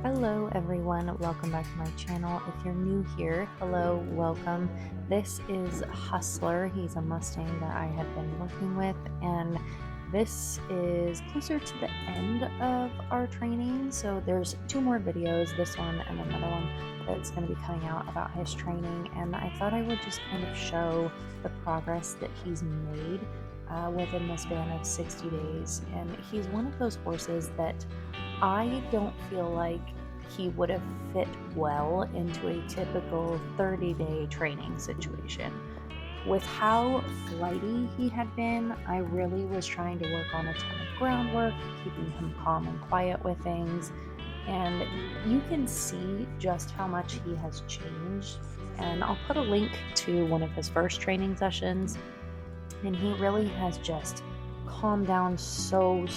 Hello everyone, welcome back to my channel. If you're new here, hello, welcome. This is HustlR. He's a Mustang that I have been working with, and this is closer to the end of our training. So there's two more videos, this one and another one that's going to be coming out about his training, and I thought I would just kind of show the progress that he's made within the span of 60 days. And he's one of those horses that I don't feel like he would have fit well into a typical 30-day training situation. With how flighty he had been, I really was trying to work on a ton of groundwork, keeping him calm and quiet with things. And you can see just how much he has changed. And I'll put a link to one of his first training sessions. And he really has just calmed down so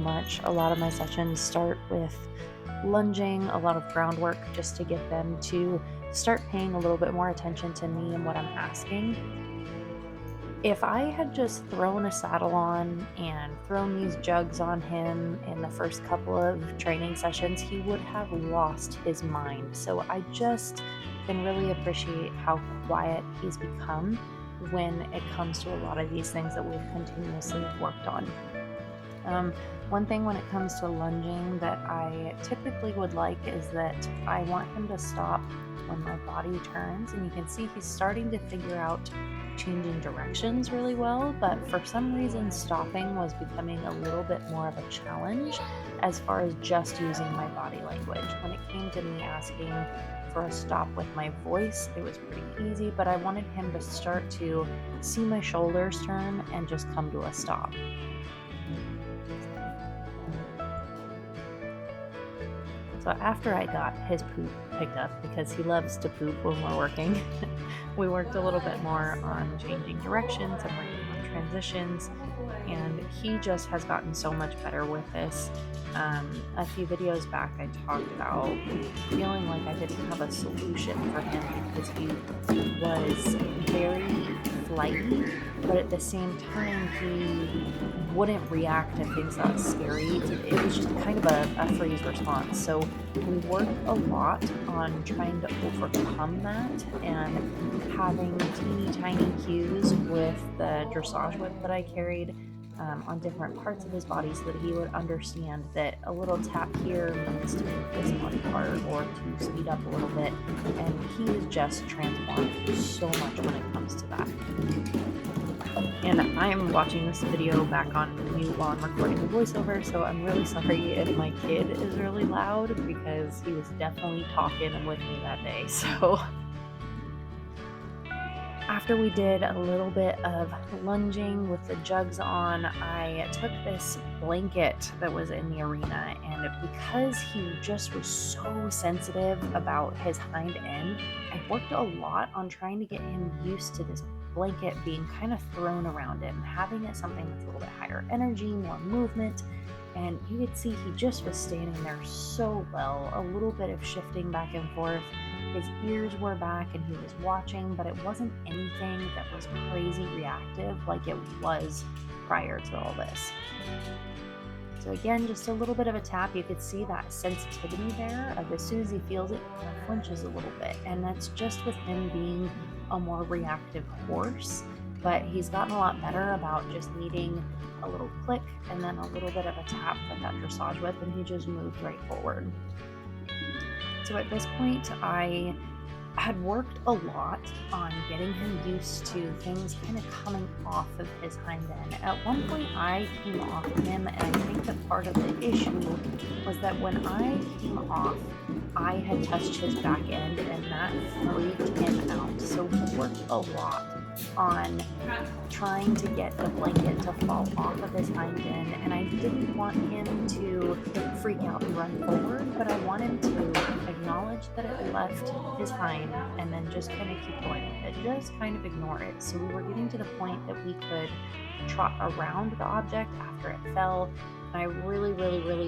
much. A lot of my sessions start with lunging, a lot of groundwork just to get them to start paying a little bit more attention to me and what I'm asking. If I had just thrown a saddle on and thrown these jugs on him in the first couple of training sessions, he would have lost his mind. So I just can really appreciate how quiet he's become when it comes to a lot of these things that we've continuously worked on. One thing when it comes to lunging that I typically would like is that I want him to stop when my body turns, and you can see he's starting to figure out changing directions really well, but for some reason stopping was becoming a little bit more of a challenge as far as just using my body language. When it came to me asking for a stop with my voice, it was pretty easy, but I wanted him to start to see my shoulders turn and just come to a stop. So after I got his poop picked up, because he loves to poop when we're working, we worked a little bit more on changing directions and working on transitions, and he just has gotten so much better with this. A few videos back I talked about feeling like I didn't have a solution for him because he was very flighty, but at the same time he wouldn't react to things that was scary. It was just kind of a freeze response. So we worked a lot on trying to overcome that and having teeny tiny cues with the dressage whip that I carried on different parts of his body so that he would understand that a little tap here means to move this body part or to speed up a little bit. And he is just transformed so much when it comes to that. And I'm watching this video back on mute while I'm recording the voiceover, so I'm really sorry if my kid is really loud because he was definitely talking with me that day. So after we did a little bit of lunging with the jugs on, I took this blanket that was in the arena, and because he just was so sensitive about his hind end, I worked a lot on trying to get him used to this blanket being kind of thrown around him, having it something that's a little bit higher energy, more movement. And you could see he just was standing there so well, a little bit of shifting back and forth. His ears were back and he was watching, but it wasn't anything that was crazy reactive like it was prior to all this. So again, just a little bit of a tap. You could see that sensitivity there of as soon as he feels it, he kind of flinches a little bit. And that's just with him being a more reactive horse. But he's gotten a lot better about just needing a little click and then a little bit of a tap with that dressage whip, and he just moved right forward. So at this point, I had worked a lot on getting him used to things kind of coming off of his hind end. At one point, I came off of him, and I think that part of the issue was that when I came off, I had touched his back end, and that freaked him out. So we worked a lot on trying to get the blanket to fall off of his hind end, and I didn't want him to freak out and run forward, but I wanted to acknowledge that it left his hind and then just kind of keep going with it, just kind of ignore it. So we were getting to the point that we could trot around the object after it fell. And I really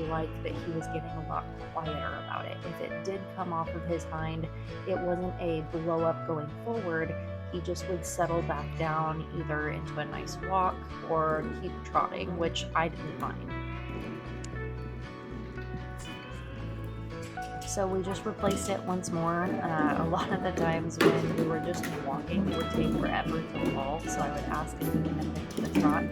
liked that he was getting a lot quieter about it. If it did come off of his hind, it wasn't a blow up going forward. He just would settle back down either into a nice walk or keep trotting, which I didn't mind. So we just replaced it once more. A lot of the times when we were just walking, it would take forever to fall. So I would ask him to kind of pick the trot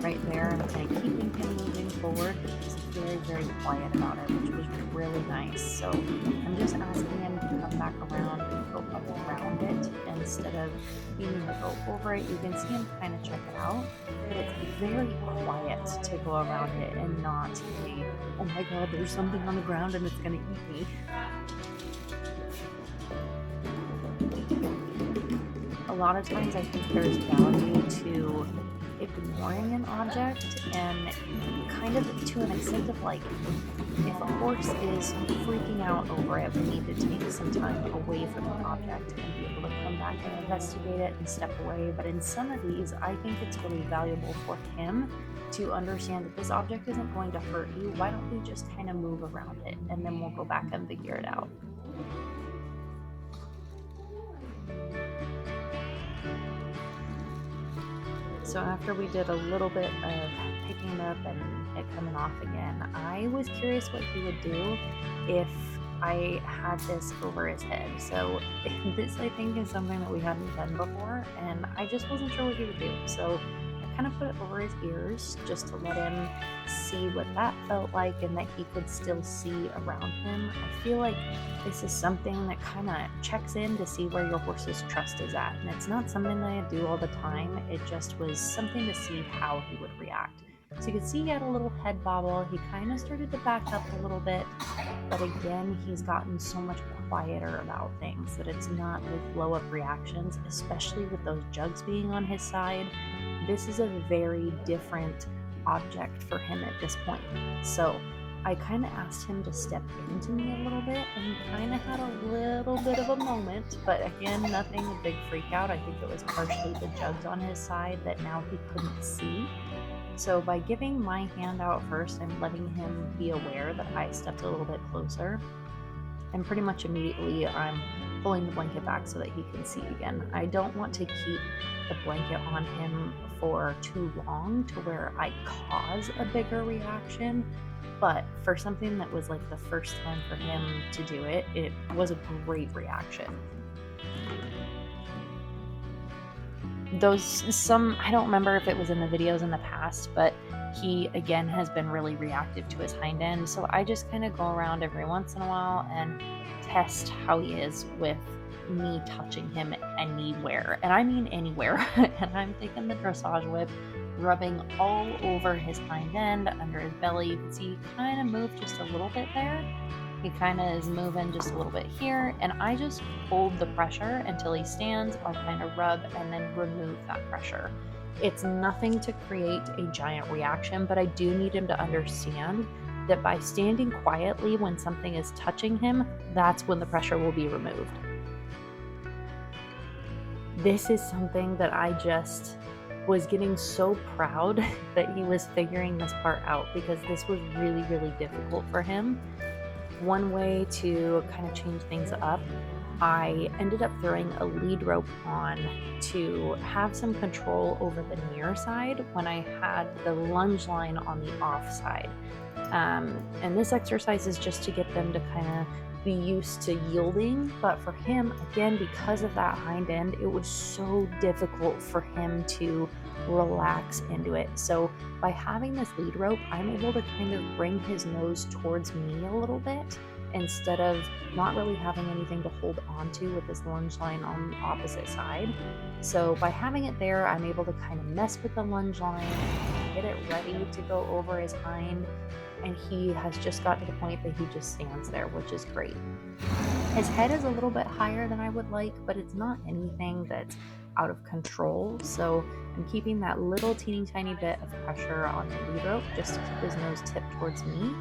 right there and kind of keeping him moving forward. He's very, very quiet about it, which was really nice. So I'm just asking him to come back around and go up around it instead of needing to go over it. You can see him kind of check it out. But it's very quiet to go around it and not a, oh my god, there's something on the ground and it's going to eat me. A lot of times I think there's value to ignoring an object, and kind of to an extent of like, if a horse is freaking out over it, we need to take some time away from the object and be able to come back and investigate it and step away. But in some of these, I think it's really valuable for him to understand that this object isn't going to hurt you. Why don't we just kind of move around it, and then we'll go back and figure it out. So after we did a little bit of picking it up and it coming off again, I was curious what he would do if I had this over his head. So this, I think, is something that we hadn't done before, and I just wasn't sure what he would do. So I kind of put it over his ears just to let him see what that felt like and that he could still see around him. I feel like this is something that kind of checks in to see where your horse's trust is at, and it's not something that I do all the time. It just was something to see how he would react. So you can see he had a little head bobble. He kind of started to back up a little bit, but again, he's gotten so much quieter about things that it's not like blow up reactions, especially with those jugs being on his side. This is a very different object for him at this point. So I kind of asked him to step into me a little bit, and he kind of had a little bit of a moment, but again, nothing a big freak out. I think it was partially the jugs on his side that now he couldn't see. So by giving my hand out first, I'm letting him be aware that I stepped a little bit closer, and pretty much immediately I'm pulling the blanket back so that he can see again. I don't want to keep the blanket on him for too long to where I cause a bigger reaction, but for something that was like the first time for him to do it, it was a great reaction. I don't remember if it was in the videos in the past, but he again has been really reactive to his hind end. So I just kind of go around every once in a while and test how he is with me touching him anywhere. And I mean anywhere. And I'm taking the dressage whip, rubbing all over his hind end, under his belly. You can see he kind of moved just a little bit there. He kind of is moving just a little bit here, and I just hold the pressure until he stands. I'll kind of rub and then remove that pressure. It's nothing to create a giant reaction, but I do need him to understand that by standing quietly when something is touching him, that's when the pressure will be removed. This is something that I just was getting so proud that he was figuring this part out, because this was really, really difficult for him. One way to kind of change things up, I ended up throwing a lead rope on to have some control over the near side when I had the lunge line on the off side. And this exercise is just to get them to kind of be used to yielding, but for him, again, because of that hind end, it was so difficult for him to relax into it. So by having this lead rope, I'm able to kind of bring his nose towards me a little bit instead of not really having anything to hold on to with this lunge line on the opposite side. So by having it there, I'm able to kind of mess with the lunge line and get it ready to go over his hind, and he has just got to the point that he just stands there, which is great. His head is a little bit higher than I would like, but it's not anything that's out of control. So I'm keeping that little teeny tiny bit of pressure on the lead rope just to keep his nose tipped towards me.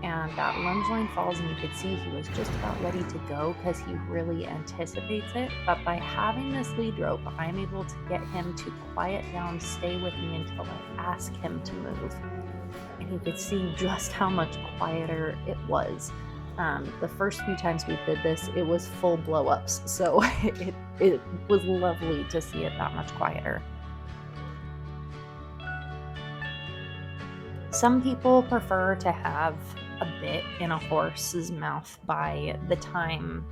And that lunge line falls, and you could see he was just about ready to go because he really anticipates it. But by having this lead rope, I'm able to get him to quiet down, stay with me until I ask him to move. And you could see just how much quieter it was. The first few times we did this, it was full blow-ups, so it was lovely to see it that much quieter. Some people prefer to have a bit in a horse's mouth by the time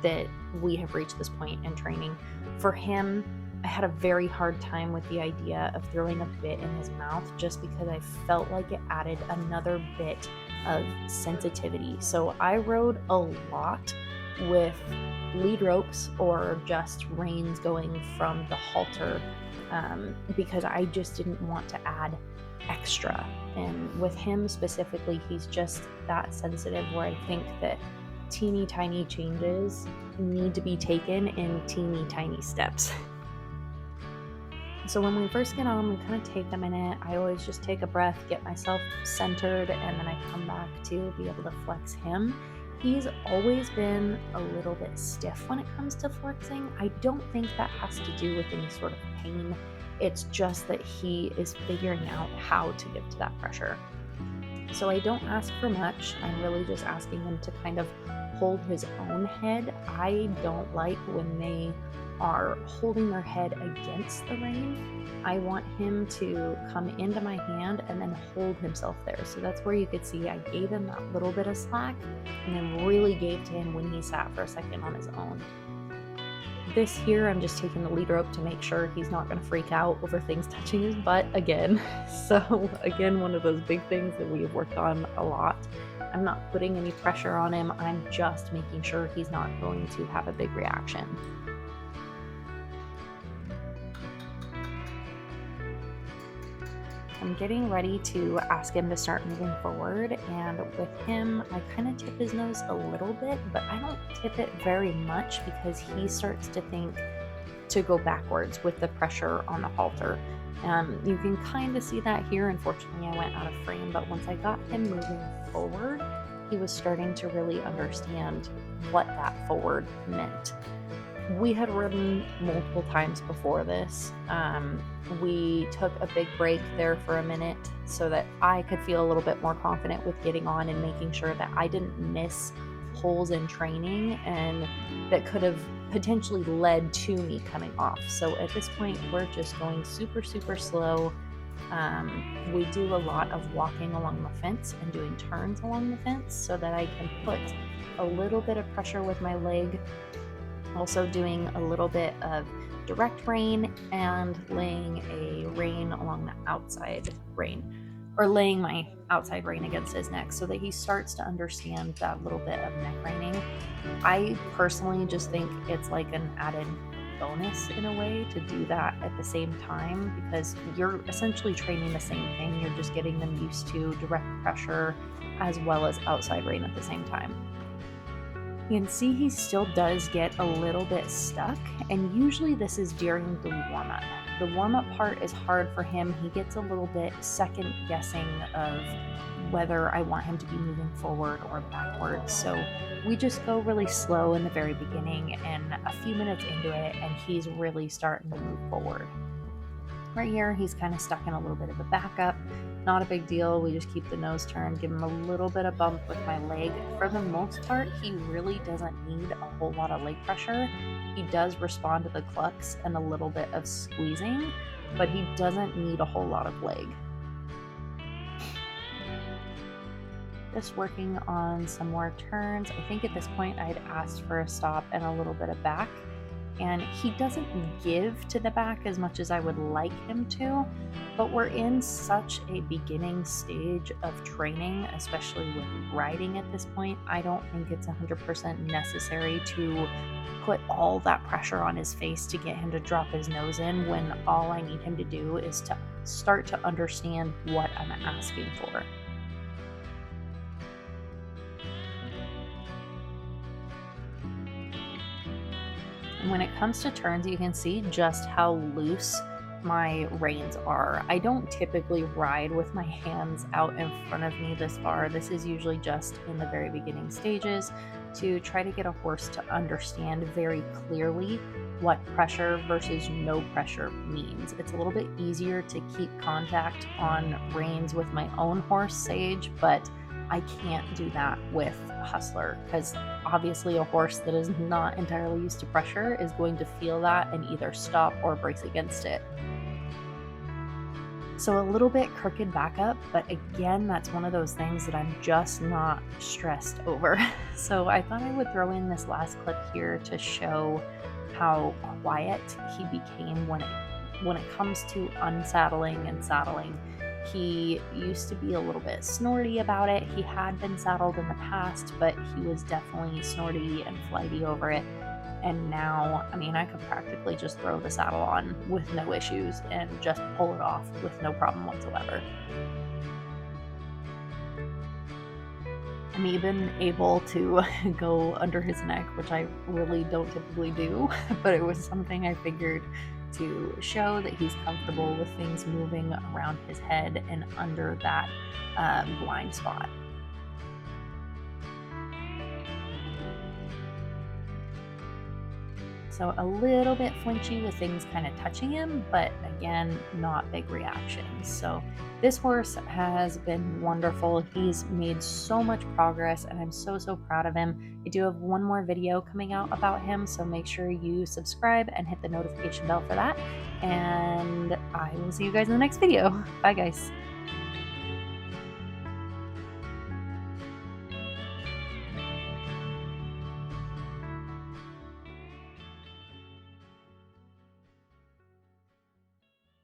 that we have reached this point in training. For him, I had a very hard time with the idea of throwing a bit in his mouth just because I felt like it added another bit of sensitivity. So I rode a lot with lead ropes or just reins going from the halter because I just didn't want to add extra. And with him specifically, he's just that sensitive where I think that teeny tiny changes need to be taken in teeny tiny steps. So when we first get on, we kind of take a minute. I always just take a breath, get myself centered, and then I come back to be able to flex him. He's always been a little bit stiff when it comes to flexing. I don't think that has to do with any sort of pain. It's just that he is figuring out how to give to that pressure. So I don't ask for much. I'm really just asking him to kind of hold his own head. I don't like when they are holding their head against the rein. I want him to come into my hand and then hold himself there. So that's where you could see I gave him that little bit of slack and then really gave to him when he sat for a second on his own. This here, I'm just taking the lead rope to make sure he's not going to freak out over things touching his butt again. So again, one of those big things that we have worked on a lot. I'm not putting any pressure on him. I'm just making sure he's not going to have a big reaction. I'm getting ready to ask him to start moving forward, and with him, I kind of tip his nose a little bit, but I don't tip it very much because he starts to think to go backwards with the pressure on the halter. You can kind of see that here. Unfortunately, I went out of frame, but once I got him moving forward, he was starting to really understand what that forward meant. We had ridden multiple times before this. We took a big break there for a minute so that I could feel a little bit more confident with getting on and making sure that I didn't miss holes in training and that could have potentially led to me coming off. So at this point, we're just going super, super slow. We do a lot of walking along the fence and doing turns along the fence so that I can put a little bit of pressure with my leg. Also doing a little bit of direct rein and laying a rein along the outside rein, or laying my outside rein against his neck so that he starts to understand that little bit of neck reining. I personally just think it's like an added bonus in a way to do that at the same time because you're essentially training the same thing. You're just getting them used to direct pressure as well as outside rein at the same time. You can see he still does get a little bit stuck, and usually this is during the warm-up. The warm-up part is hard for him. He gets a little bit second guessing of whether I want him to be moving forward or backwards. So we just go really slow in the very beginning, and a few minutes into it, and he's really starting to move forward. Right here, he's kind of stuck in a little bit of a backup. Not a big deal. We just keep the nose turned, give him a little bit of bump with my leg. For the most part, he really doesn't need a whole lot of leg pressure. He does respond to the clucks and a little bit of squeezing, but he doesn't need a whole lot of leg. Just working on some more turns. I think at this point I'd asked for a stop and a little bit of back. And he doesn't give to the back as much as I would like him to, but we're in such a beginning stage of training, especially with riding at this point. I don't think it's 100% necessary to put all that pressure on his face to get him to drop his nose in when all I need him to do is to start to understand what I'm asking for. And when it comes to turns, you can see just how loose my reins are. I don't typically ride with my hands out in front of me this far. This is usually just in the very beginning stages to try to get a horse to understand very clearly what pressure versus no pressure means. It's a little bit easier to keep contact on reins with my own horse, Sage, but I can't do that with HustlR because obviously a horse that is not entirely used to pressure is going to feel that and either stop or brace against it. So a little bit crooked backup, but again, that's one of those things that I'm just not stressed over. So I thought I would throw in this last clip here to show how quiet he became when it comes to unsaddling and saddling. He used to be a little bit snorty about it. He had been saddled in the past, but he was definitely snorty and flighty over it. And now, I mean, I could practically just throw the saddle on with no issues and just pull it off with no problem whatsoever. I'm even able to go under his neck, which I really don't typically do, but it was something I figured to show that he's comfortable with things moving around his head and under that blind spot. So a little bit flinchy with things kind of touching him, but again, not big reactions. So this horse has been wonderful. He's made so much progress and I'm so, so proud of him. I do have one more video coming out about him, so make sure you subscribe and hit the notification bell for that. And I will see you guys in the next video. Bye guys.